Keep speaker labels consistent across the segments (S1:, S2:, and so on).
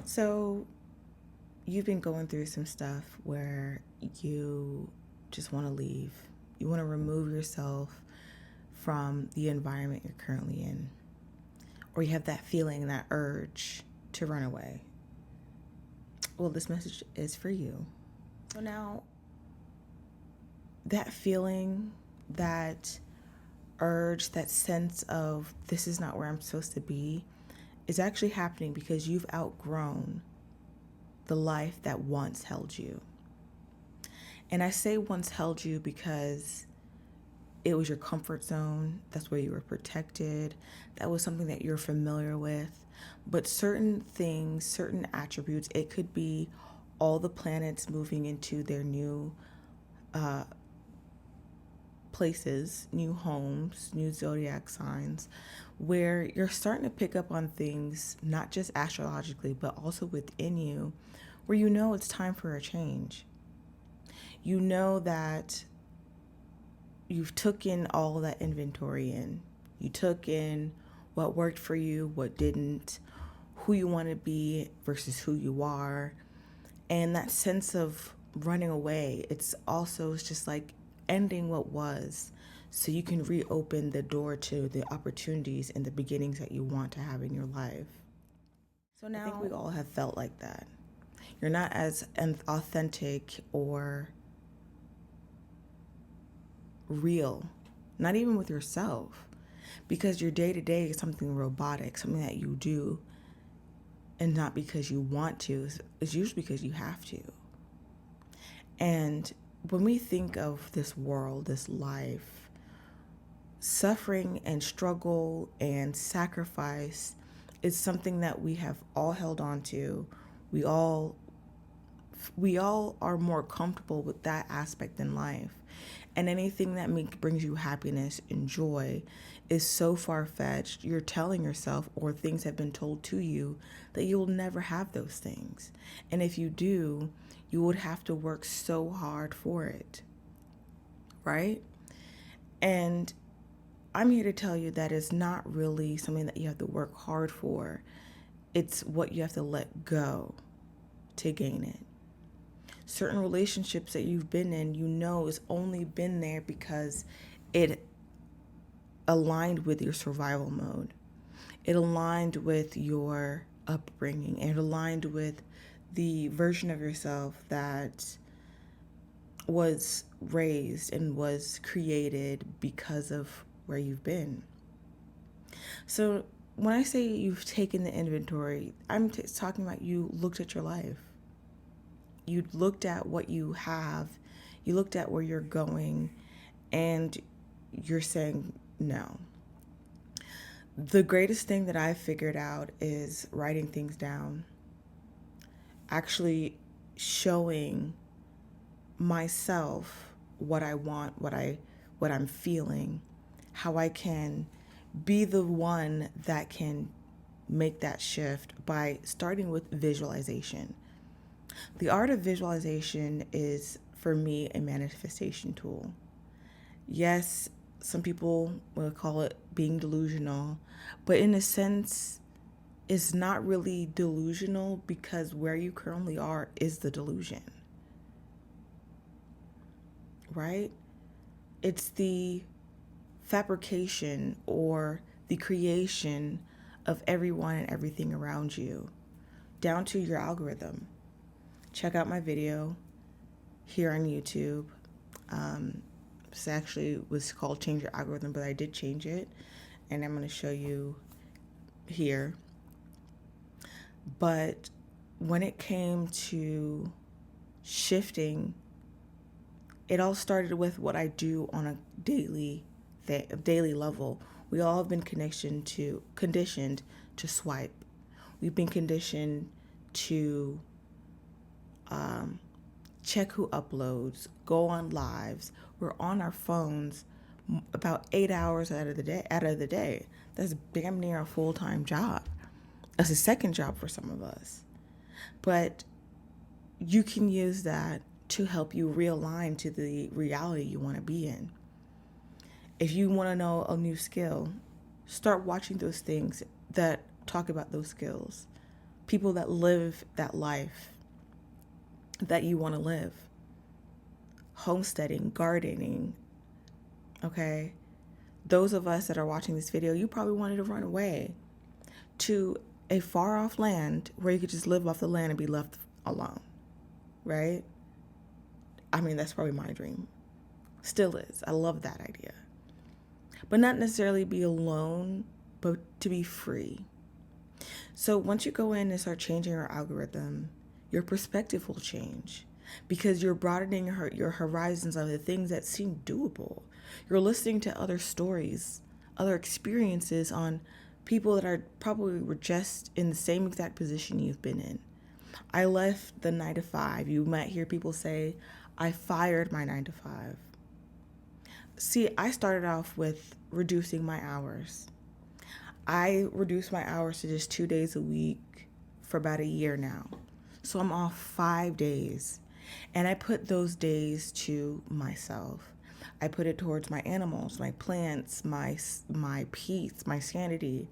S1: So, you've been going through some stuff where you just want to leave. You want to remove yourself from the environment you're currently in. Or you have that feeling, that urge to run away. Well, this message is for you. So, now that feeling, that urge, that sense of this is not where I'm supposed to be, is actually happening because you've outgrown the life that once held you. And I say once held you because it was your comfort zone. That's where you were protected. That was something that you're familiar with. But certain things, certain attributes, it could be all the planets moving into their new places, new homes, new zodiac signs, where you're starting to pick up on things, not just astrologically, but also within you, where you know it's time for a change. You know that you've took in all that inventory in. You took in what worked for you, what didn't, who you want to be versus who you are. And that sense of running away, it's just like ending what was so you can reopen the door to the opportunities and the beginnings that you want to have in your life. So now I think we all have felt like that. You're not as authentic or real, not even with yourself, because your day to day is something robotic, something that you do, and not because you want to, it's usually because you have to. And when we think of this world, this life, suffering and struggle and sacrifice is something that we have all held on to. We all we all are more comfortable with that aspect in life. And anything that brings you happiness and joy is so far fetched. You're telling yourself, or things have been told to you, that you'll never have those things. And if you do, you would have to work so hard for it. Right? And I'm here to tell you that it's not really something that you have to work hard for. It's what you have to let go to gain it. Certain relationships that you've been in, you know, it's only been there because it aligned with your survival mode. It aligned with your upbringing. It aligned with the version of yourself that was raised and was created because of where you've been. So when I say you've taken the inventory, I'm talking about you looked at your life. You looked at what you have, you looked at where you're going, and you're saying no. The greatest thing that I figured out is writing things down, actually showing myself what I want, what I'm feeling, how I can be the one that can make that shift by starting with visualization. The art of visualization is, for me, a manifestation tool. Yes, some people will call it being delusional, but in a sense, it's not really delusional because where you currently are is the delusion, right? It's the fabrication or the creation of everyone and everything around you, down to your algorithm. Check out my video here on YouTube. This actually was called Change Your Algorithm, but I did change it, and I'm going to show you here. But when it came to shifting, it all started with what I do on a daily level. We all have been conditioned to swipe. We've been conditioned to check who uploads, go on lives. We're on our phones about 8 hours out of the day. That's damn near a full-time job. That's a second job for some of us. But you can use that to help you realign to the reality you want to be in. If you want to know a new skill, start watching those things that talk about those skills. people that live that life that you want to live. Homesteading, gardening, okay? Those of us that are watching this video, you probably wanted to run away to a far off land where you could just live off the land and be left alone, right? I mean, that's probably my dream. Still is. I love that idea. But not necessarily be alone, but to be free. So once you go in and start changing your algorithm, your perspective will change because you're broadening your horizons on the things that seem doable. You're listening to other stories, other experiences on people that are probably were just in the same exact position you've been in. I left the 9 to 5. You might hear people say, I fired my 9 to 5. See, I started off with reducing my hours. I reduced my hours to just 2 days a week for about a year now. So I'm off 5 days. And I put those days to myself. I put it towards my animals, my plants, my peace, my sanity.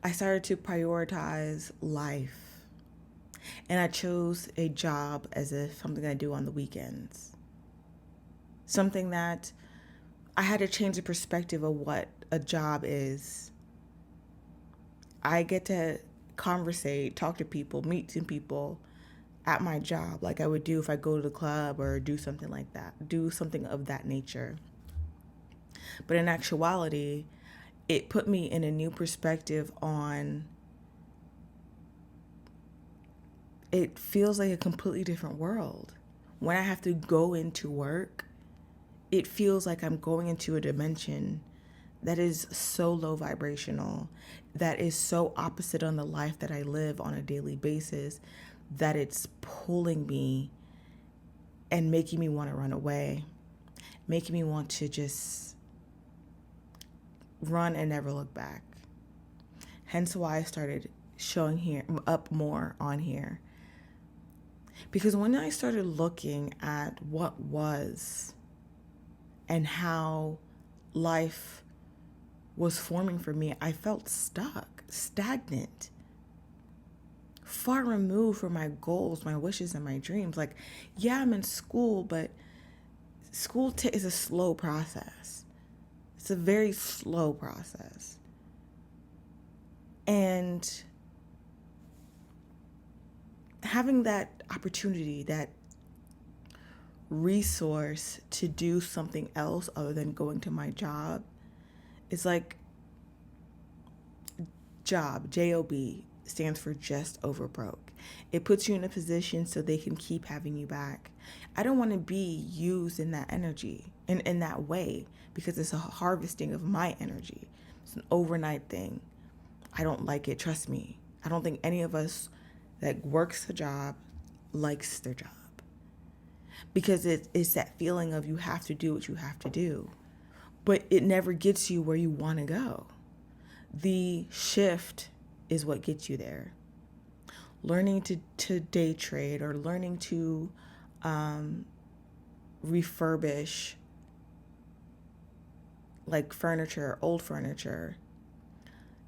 S1: I started to prioritize life. And I chose a job as if something I do on the weekends. Something that I had to change the perspective of what a job is. I get to conversate, talk to people, meet some people at my job like I would do if I go to the club or do something like that, do something of that nature. But in actuality, it put me in a new perspective on, it feels like a completely different world. When I have to go into work, it feels like I'm going into a dimension that is so low vibrational, that is so opposite on the life that I live on a daily basis, that it's pulling me and making me want to run away, making me want to just run and never look back. Hence why I started showing up more on here. Because when I started looking at what was and how life was forming for me, I felt stuck, stagnant, far removed from my goals, my wishes, and my dreams. Like, yeah, I'm in school, but school is a slow process. It's a very slow process. And having that opportunity, that resource to do something else other than going to my job, it's like job, J-O-B, stands for just over broke. It puts you in a position so they can keep having you back. I don't want to be used in that energy, in that way, because it's a harvesting of my energy. It's an overnight thing. I don't like it, trust me. I don't think any of us that works a job likes their job. Because it's that feeling of you have to do what you have to do. But it never gets you where you want to go. The shift is what gets you there. Learning to day trade or learning to refurbish like furniture, old furniture.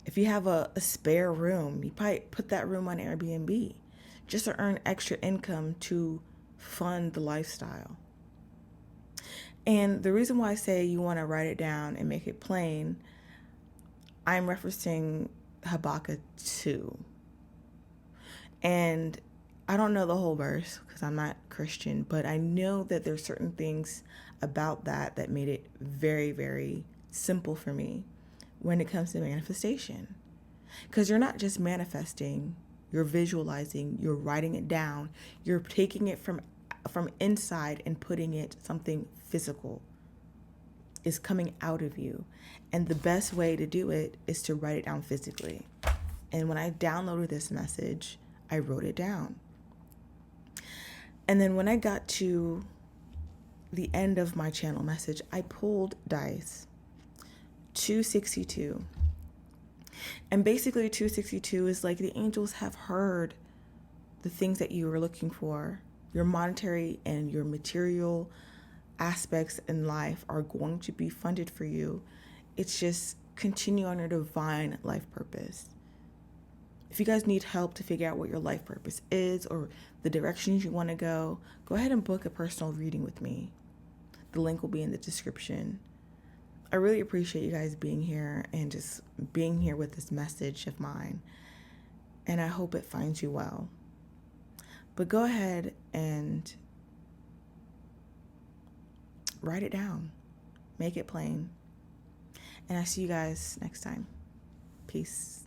S1: If you have a spare room, you probably put that room on Airbnb just to earn extra income to fund the lifestyle. And the reason why I say you want to write it down and make it plain, I'm referencing Habakkuk 2. And I don't know the whole verse because I'm not Christian, but I know that there's certain things about that made it very, very simple for me when it comes to manifestation. Because you're not just manifesting, you're visualizing, you're writing it down, you're taking it from inside and putting it something physical is coming out of you. And the best way to do it is to write it down physically. And when I downloaded this message, I wrote it down. And then when I got to the end of my channel message, I pulled dice, 262. And basically 262 is like the angels have heard the things that you were looking for. Your monetary and your material aspects in life are going to be funded for you. It's just continue on your divine life purpose. If you guys need help to figure out what your life purpose is or the directions you want to go ahead and book a personal reading with me. The link will be in the description. I really appreciate you guys being here and just being here with this message of mine. And I hope it finds you well. But go ahead and write it down. Make it plain. And I see you guys next time. Peace.